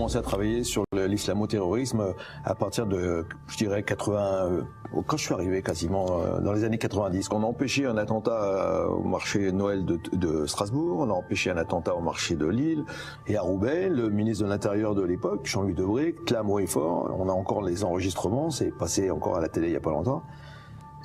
commencé à travailler sur l'islamo-terrorisme à partir de, je dirais, 80, quand je suis arrivé quasiment dans les années 90. On a empêché un attentat au marché Noël de Strasbourg, on a empêché un attentat au marché de Lille et à Roubaix. Le ministre de l'Intérieur de l'époque, Jean-Luc Debré, clame haut et fort. On a encore les enregistrements, c'est passé encore à la télé il n'y a pas longtemps.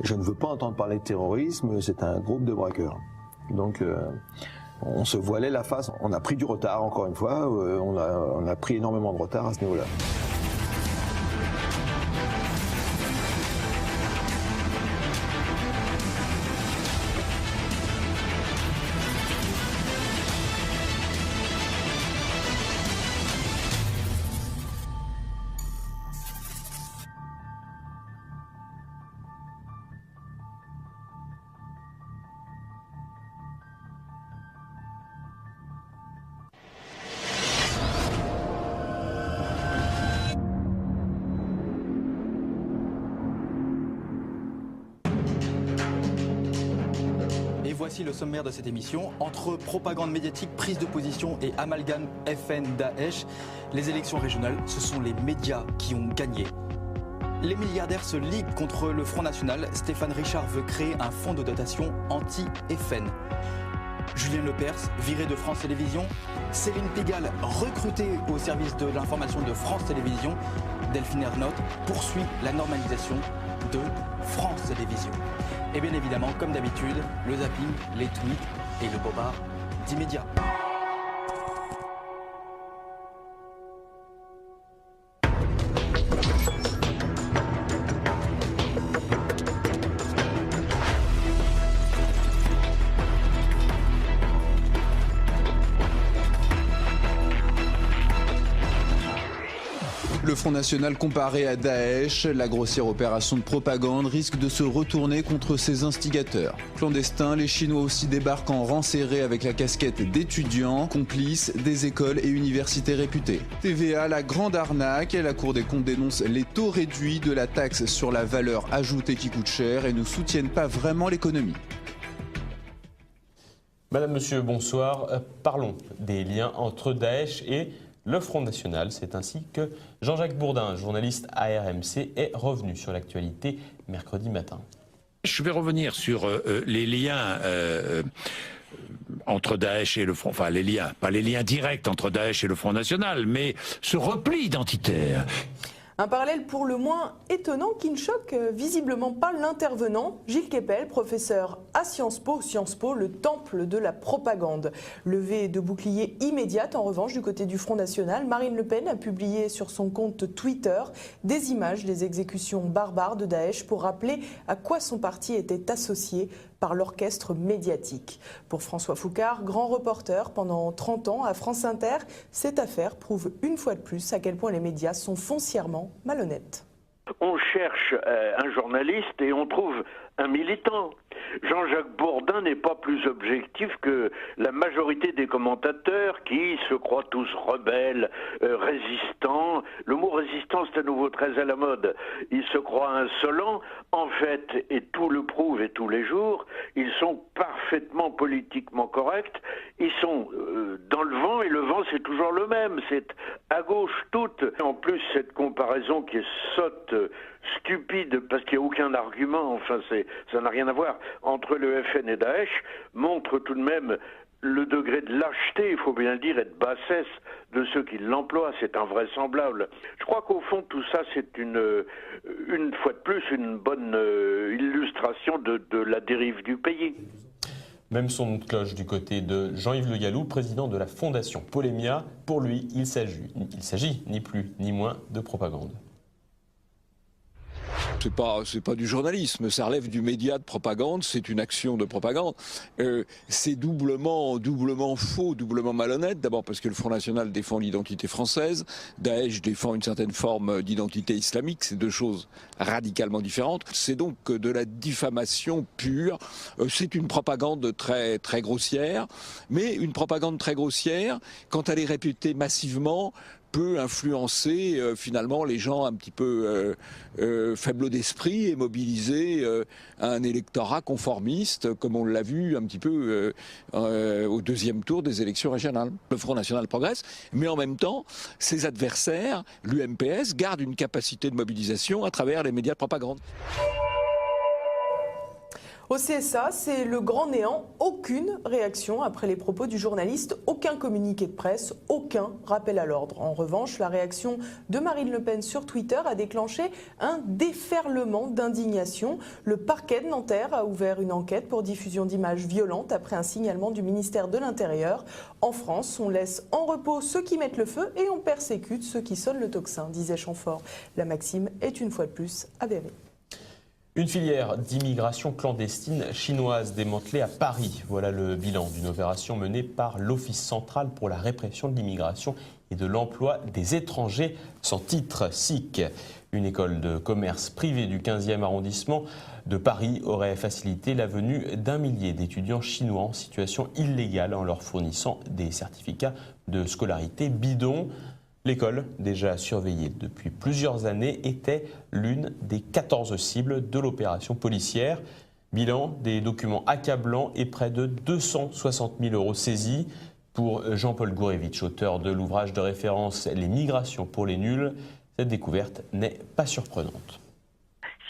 Je ne veux pas entendre parler de terrorisme, c'est un groupe de braqueurs. Donc on se voilait la face, on a pris du retard encore une fois, on a pris énormément de retard à ce niveau-là. Voici le sommaire de cette émission. Entre propagande médiatique, prise de position et amalgame FN-Daesh, les élections régionales, ce sont les médias qui ont gagné. Les milliardaires se liguent contre le Front National. Stéphane Richard veut créer un fonds de dotation anti-FN. Julien Lepers, viré de France Télévisions. Céline Pigalle, recrutée au service de l'information de France Télévisions. Delphine Ernotte poursuit la normalisation de France Télévisions. Et bien évidemment, comme d'habitude, le zapping, les tweets et le bobard d'immédiat. Le Front National comparé à Daesh, la grossière opération de propagande risque de se retourner contre ses instigateurs. Clandestins, les Chinois aussi débarquent en rang serré avec la casquette d'étudiants, complices des écoles et universités réputées. TVA, la grande arnaque, la Cour des comptes dénonce les taux réduits de la taxe sur la valeur ajoutée qui coûte cher et ne soutiennent pas vraiment l'économie. Madame, Monsieur, bonsoir. Parlons des liens entre Daesh et le Front National. C'est ainsi que Jean-Jacques Bourdin, journaliste à RMC, est revenu sur l'actualité mercredi matin. Je vais revenir sur les liens entre Daesh et le Front, enfin les liens, pas les liens directs entre Daesh et le Front National, mais ce repli identitaire. Un parallèle pour le moins étonnant qui ne choque visiblement pas l'intervenant, Gilles Kepel, professeur à Sciences Po, le temple de la propagande. Levée de bouclier immédiate en revanche du côté du Front National, Marine Le Pen a publié sur son compte Twitter des images des exécutions barbares de Daesh pour rappeler à quoi son parti était associé par l'orchestre médiatique. Pour François Foucard, grand reporter pendant 30 ans à France Inter, cette affaire prouve une fois de plus à quel point les médias sont foncièrement malhonnêtes. On cherche un journaliste et on trouve un militant. Jean-Jacques Bourdin n'est pas plus objectif que la majorité des commentateurs qui se croient tous rebelles, résistants. Le mot résistant, c'est à nouveau très à la mode. Ils se croient insolents. En fait, et tout le prouve et tous les jours, ils sont parfaitement politiquement corrects. Ils sont dans le vent et le vent, c'est toujours le même. C'est à gauche toute. En plus, cette comparaison qui est sotte, stupide, parce qu'il n'y a aucun argument, enfin ça n'a rien à voir, entre le FN et Daesh, montre tout de même le degré de lâcheté, il faut bien le dire, et de bassesse de ceux qui l'emploient. C'est invraisemblable. Je crois qu'au fond, tout ça, c'est une fois de plus, une bonne illustration de la dérive du pays. Même son nom de cloche du côté de Jean-Yves Le Gallou, président de la Fondation Polémia. Pour lui, il s'agit ni plus ni moins de propagande. C'est pas du journalisme, ça relève du média de propagande, c'est une action de propagande. C'est doublement faux, doublement malhonnête. D'abord parce que le Front National défend l'identité française, Daesh défend une certaine forme d'identité islamique, c'est deux choses radicalement différentes. C'est donc de la diffamation pure. C'est une propagande très, très grossière, mais une propagande très grossière, quand elle est répétée massivement, peut influencer finalement les gens un petit peu faibles d'esprit et mobiliser un électorat conformiste, comme on l'a vu un petit peu au deuxième tour des élections régionales. Le Front National progresse, mais en même temps, ses adversaires, l'UMPS, gardent une capacité de mobilisation à travers les médias de propagande. Au CSA, c'est le grand néant. Aucune réaction après les propos du journaliste, aucun communiqué de presse, aucun rappel à l'ordre. En revanche, la réaction de Marine Le Pen sur Twitter a déclenché un déferlement d'indignation. Le parquet de Nanterre a ouvert une enquête pour diffusion d'images violentes après un signalement du ministère de l'Intérieur. En France, on laisse en repos ceux qui mettent le feu et on persécute ceux qui sonnent le tocsin, disait Chamfort. La maxime est une fois de plus avérée. Une filière d'immigration clandestine chinoise démantelée à Paris. Voilà le bilan d'une opération menée par l'Office central pour la répression de l'immigration et de l'emploi des étrangers sans titre, SIC. Une école de commerce privée du 15e arrondissement de Paris aurait facilité la venue d'un millier d'étudiants chinois en situation illégale en leur fournissant des certificats de scolarité bidons. L'école, déjà surveillée depuis plusieurs années, était l'une des 14 cibles de l'opération policière. Bilan, des documents accablants et près de 260 000 € saisis. Pour Jean-Paul Gourevitch, auteur de l'ouvrage de référence « Les migrations pour les nuls », cette découverte n'est pas surprenante.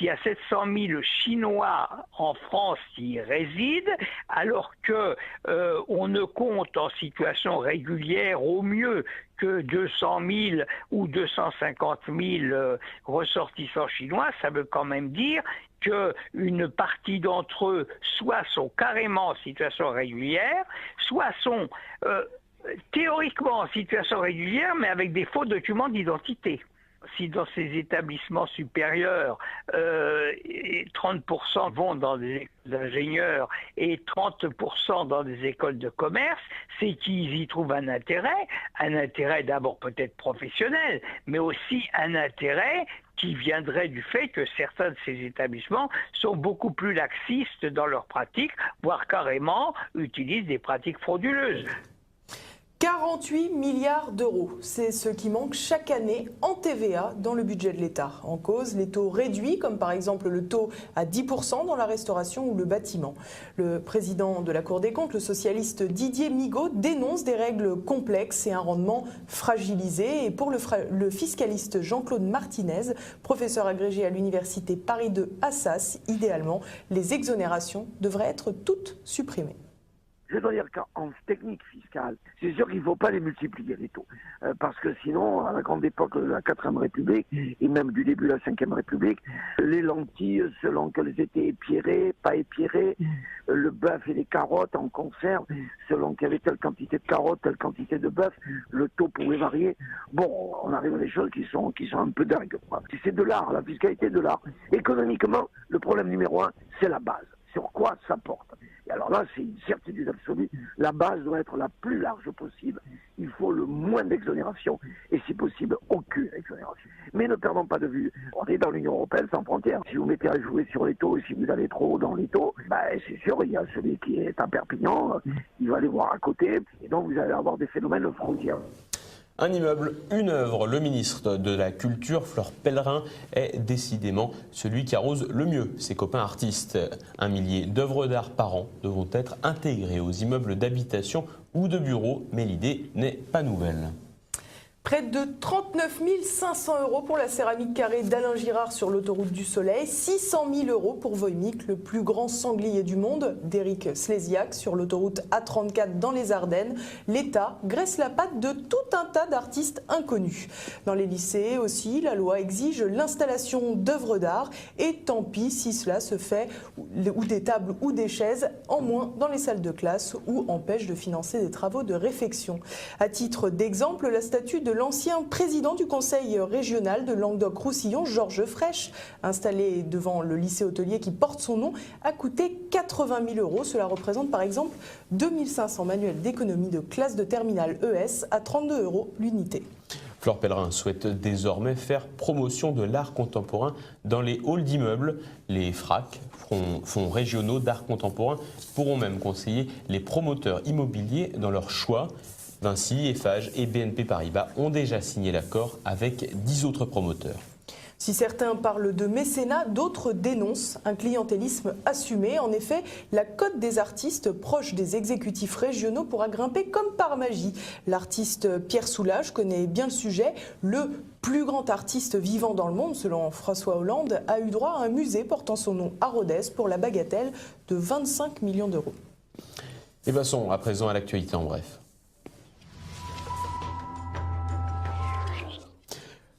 Il y a 700 000 Chinois en France qui y résident, alors qu'on ne compte en situation régulière au mieux que 200 000 ou 250 000 ressortissants chinois. Ça veut quand même dire qu'une partie d'entre eux soit sont carrément en situation régulière, soit sont théoriquement en situation régulière, mais avec des faux documents d'identité. Si dans ces établissements supérieurs, 30% vont dans des écoles d'ingénieurs et 30% dans des écoles de commerce, c'est qu'ils y trouvent un intérêt d'abord peut-être professionnel, mais aussi un intérêt qui viendrait du fait que certains de ces établissements sont beaucoup plus laxistes dans leurs pratiques, voire carrément utilisent des pratiques frauduleuses. 48 milliards d'euros, c'est ce qui manque chaque année en TVA dans le budget de l'État. En cause, les taux réduits, comme par exemple le taux à 10% dans la restauration ou le bâtiment. Le président de la Cour des comptes, le socialiste Didier Migaud, dénonce des règles complexes et un rendement fragilisé. Et pour le fiscaliste Jean-Claude Martinez, professeur agrégé à l'université Paris 2 Assas, idéalement, les exonérations devraient être toutes supprimées. Je dois dire qu'en technique fiscale, c'est sûr qu'il ne faut pas les multiplier, les taux. Parce que sinon, à la grande époque de la 4e République, et même du début de la 5e République, les lentilles, selon qu'elles étaient épierées, pas épierées, le bœuf et les carottes en conserve, selon qu'il y avait telle quantité de carottes, telle quantité de bœuf, le taux pouvait varier. Bon, on arrive à des choses qui sont un peu dingues. C'est de l'art, la fiscalité est de l'art. Économiquement, le problème numéro 1, c'est la base. Sur quoi ça porte? Et alors là, c'est une certitude absolue. La base doit être la plus large possible. Il faut le moins d'exonération et, si possible, aucune exonération. Mais ne perdons pas de vue, on est dans l'Union européenne sans frontières. Si vous mettez à jouer sur les taux et si vous allez trop haut dans les taux, c'est sûr, il y a celui qui est à Perpignan, il va aller voir à côté, et donc vous allez avoir des phénomènes de frontières. Un immeuble, une œuvre. Le ministre de la Culture, Fleur Pellerin, est décidément celui qui arrose le mieux ses copains artistes. 1 millier d'œuvres d'art par an devront être intégrées aux immeubles d'habitation ou de bureaux, mais l'idée n'est pas nouvelle. Près de 39 500 € pour la céramique carrée d'Alain Girard sur l'autoroute du Soleil, 600 000 € pour Voïmic, le plus grand sanglier du monde, d'Éric Slésiak sur l'autoroute A34 dans les Ardennes. L'État graisse la patte de tout un tas d'artistes inconnus. Dans les lycées aussi, la loi exige l'installation d'œuvres d'art et tant pis si cela se fait ou des tables ou des chaises en moins dans les salles de classe ou empêche de financer des travaux de réfection. À titre d'exemple, la statue de l'ancien président du conseil régional de Languedoc-Roussillon, Georges Frêche, installé devant le lycée hôtelier qui porte son nom, a coûté 80 000 €. Cela représente par exemple 2500 manuels d'économie de classe de terminale ES à 32 € l'unité. Fleur Pellerin souhaite désormais faire promotion de l'art contemporain dans les halls d'immeubles. Les FRAC, fonds régionaux d'art contemporain, pourront même conseiller les promoteurs immobiliers dans leur choix. Vinci, Eiffage et BNP Paribas ont déjà signé l'accord avec 10 autres promoteurs. Si certains parlent de mécénat, d'autres dénoncent un clientélisme assumé. En effet, la cote des artistes proches des exécutifs régionaux pourra grimper comme par magie. L'artiste Pierre Soulages connaît bien le sujet. Le plus grand artiste vivant dans le monde, selon François Hollande, a eu droit à un musée portant son nom à Rodez pour la bagatelle de 25 millions d'euros. Et passons à présent à l'actualité en bref.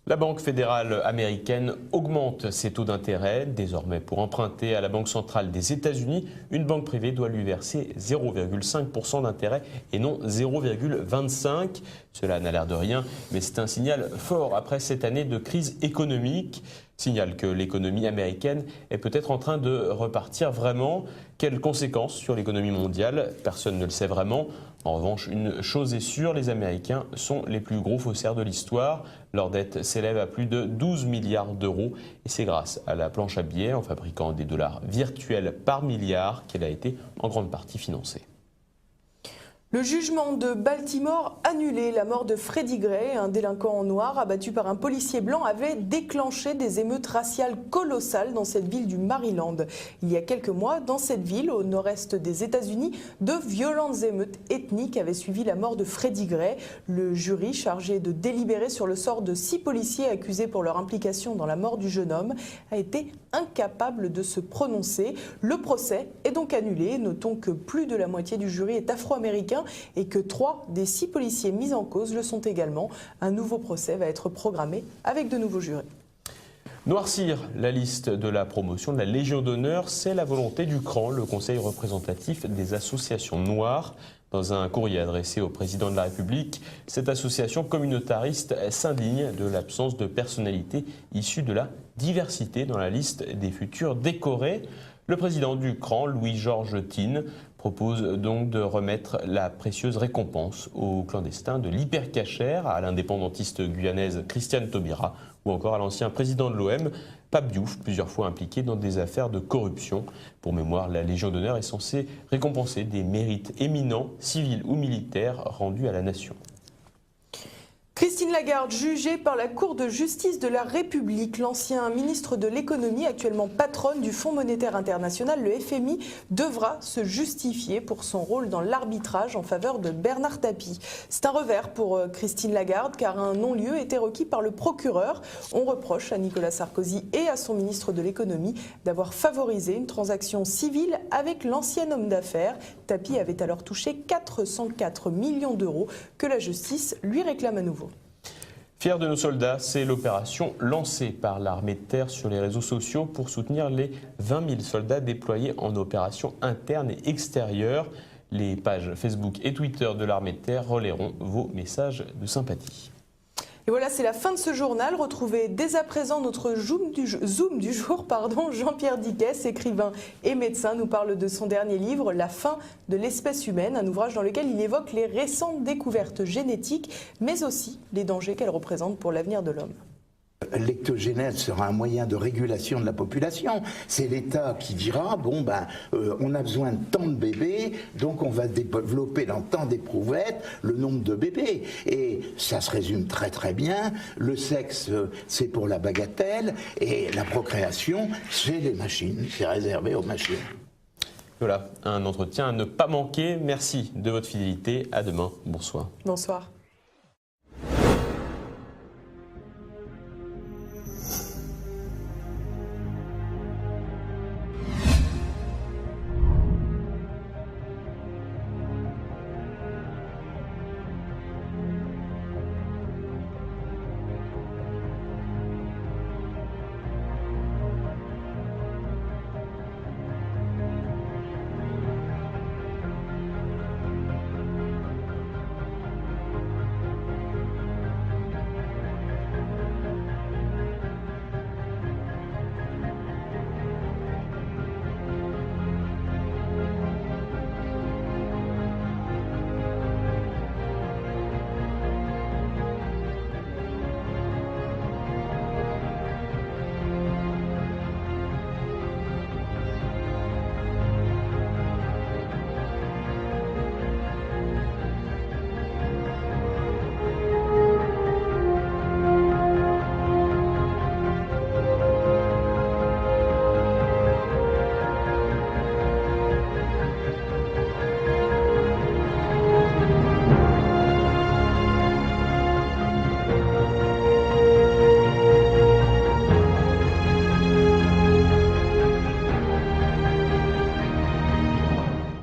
La Banque fédérale américaine augmente ses taux d'intérêt. Désormais, pour emprunter à la Banque centrale des États-Unis, une banque privée doit lui verser 0,5% d'intérêt et non 0,25%. Cela n'a l'air de rien, mais c'est un signal fort après cette année de crise économique. Signale que l'économie américaine est peut-être en train de repartir vraiment. Quelles conséquences sur l'économie mondiale? Personne ne le sait vraiment. En revanche, une chose est sûre, les Américains sont les plus gros faussaires de l'histoire. Leur dette s'élève à plus de 12 milliards d'euros et c'est grâce à la planche à billets en fabriquant des dollars virtuels par milliard qu'elle a été en grande partie financée. Le jugement de Baltimore annulé. La mort de Freddie Gray, un délinquant noir abattu par un policier blanc, avait déclenché des émeutes raciales colossales dans cette ville du Maryland. Il y a quelques mois, dans cette ville, au nord-est des États-Unis, de violentes émeutes ethniques avaient suivi la mort de Freddie Gray. Le jury, chargé de délibérer sur le sort de 6 policiers accusés pour leur implication dans la mort du jeune homme, a été incapable de se prononcer. Le procès est donc annulé. Notons que plus de la moitié du jury est afro-américain et que 3 des 6 policiers mis en cause le sont également. Un nouveau procès va être programmé avec de nouveaux jurés. Noircir la liste de la promotion de la Légion d'honneur, c'est la volonté du CRAN, le Conseil représentatif des associations noires. Dans un courrier adressé au président de la République, cette association communautariste s'indigne de l'absence de personnalités issues de la diversité dans la liste des futurs décorés. Le président du CRAN, Louis-Georges Thine, propose donc de remettre la précieuse récompense aux clandestins de l'hypercachère, à l'indépendantiste guyanaise Christiane Taubira ou encore à l'ancien président de l'OM, Pape Diouf, plusieurs fois impliqué dans des affaires de corruption. Pour mémoire, la Légion d'honneur est censée récompenser des mérites éminents, civils ou militaires, rendus à la nation. Christine Lagarde, jugée par la Cour de justice de la République, l'ancien ministre de l'économie, actuellement patronne du Fonds monétaire international, le FMI, devra se justifier pour son rôle dans l'arbitrage en faveur de Bernard Tapie. C'est un revers pour Christine Lagarde car un non-lieu était requis par le procureur. On reproche à Nicolas Sarkozy et à son ministre de l'économie d'avoir favorisé une transaction civile avec l'ancien homme d'affaires. Tapie avait alors touché 404 millions d'euros que la justice lui réclame à nouveau. Fiers de nos soldats, c'est l'opération lancée par l'armée de terre sur les réseaux sociaux pour soutenir les 20 000 soldats déployés en opération interne et extérieure. Les pages Facebook et Twitter de l'armée de terre relayeront vos messages de sympathie. Et voilà, c'est la fin de ce journal. Retrouvez dès à présent notre Zoom du jour. Jean-Pierre Dickès, écrivain et médecin, nous parle de son dernier livre, La fin de l'espèce humaine, un ouvrage dans lequel il évoque les récentes découvertes génétiques, mais aussi les dangers qu'elles représentent pour l'avenir de l'homme. L'ectogénèse sera un moyen de régulation de la population. C'est l'État qui dira, on a besoin de tant de bébés, donc on va développer dans tant d'éprouvettes le nombre de bébés. Et ça se résume très très bien. Le sexe, c'est pour la bagatelle, et la procréation, c'est les machines, c'est réservé aux machines. Voilà, un entretien à ne pas manquer. Merci de votre fidélité. À demain. Bonsoir. Bonsoir.